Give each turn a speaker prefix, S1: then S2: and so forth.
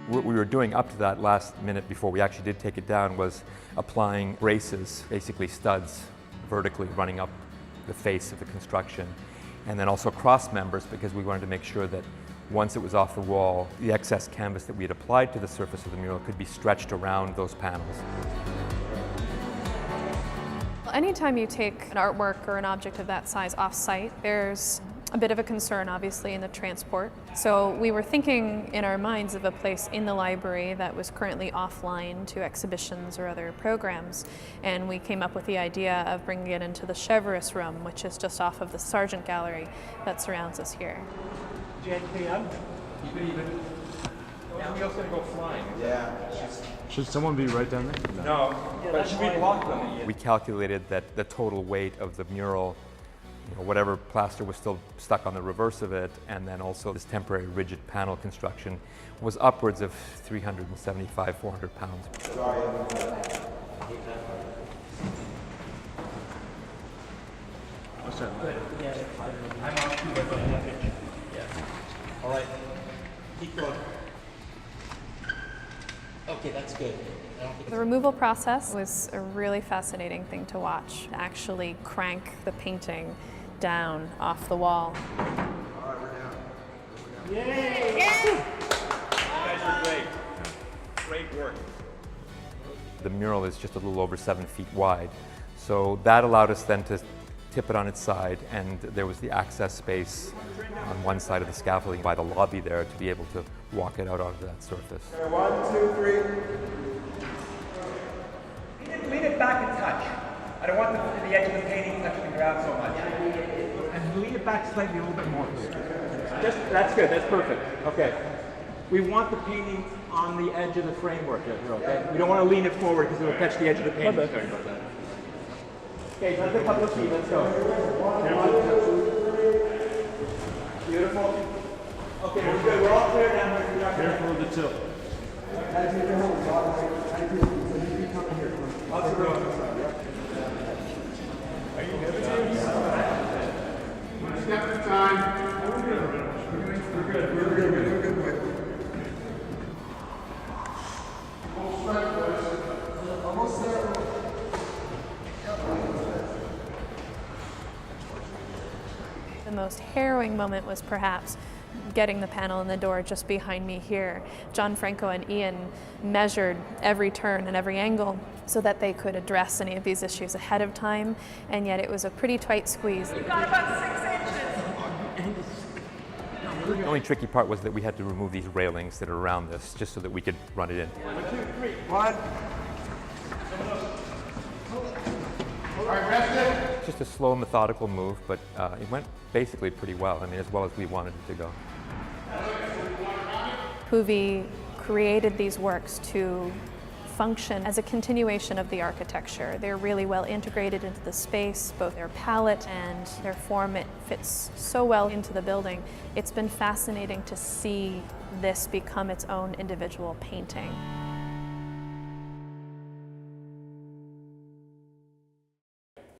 S1: What we were doing up to that last minute before we actually did take it down was applying braces, basically studs, vertically running up the face of the construction, and then also cross members, because we wanted to make sure that once it was off the wall, the excess canvas that we had applied to the surface of the mural could be stretched around those panels.
S2: Anytime you take an artwork or an object of that size off-site, there's a bit of a concern, obviously, in the transport. So we were thinking in our minds of a place in the library that was currently offline to exhibitions or other programs, and we came up with the idea of bringing it into the Chevreuse room, which is just off of the Sargent Gallery that surrounds us here.
S1: Somebody else gonna go flying.
S3: Yeah.
S4: Should someone be right down there?
S1: No, but should we block them? We calculated that the total weight of the mural, whatever plaster was still stuck on the reverse of it, and then also this temporary rigid panel construction, was upwards of 375, 400 pounds.
S3: Sorry.
S1: I'm on too, but yeah. All right, keep going.
S5: Okay, that's good.
S2: The removal process was a really fascinating thing to watch. Actually crank the painting down off the wall.
S3: All right, we're down.
S1: Yay! Yay! You guys are great. Great work. The mural is just a little over 7 feet wide, so that allowed us then to tip it on its side, and there was the access space on one side of the scaffolding by the lobby there to be able to walk it out onto that surface.
S3: 1, 2, 3.
S6: Lean it back a touch. I don't want the edge of the painting touching the ground so much. And lean it back slightly a little bit more. That's good, that's perfect. Okay. We want the painting on the edge of the framework here, okay? We don't want to lean it forward because it will catch the edge of the painting. Sorry about that. Okay, another couple of feet, let's go. 1, 2, 3. Beautiful. Okay, we're good. We're all clear down here.
S4: Careful of the tilt.
S6: Are you good? One step at a time. We're good. We're good. Almost there.
S2: The most harrowing moment was perhaps getting the panel in the door just behind me here. Gianfranco and Ian measured every turn and every angle so that they could address any of these issues ahead of time, and yet it was a pretty tight squeeze.
S7: We've got about 6 inches.
S1: The only tricky part was that we had to remove these railings that are around this just so that we could run it in.
S3: 1, 2, 3. 1. All right, rest it.
S1: Just a slow, methodical move, but it went basically pretty well. I mean, as well as we wanted it to go.
S2: Puvis created these works to function as a continuation of the architecture. They're really well integrated into the space, both their palette and their form. It fits so well into the building. It's been fascinating to see this become its own individual painting.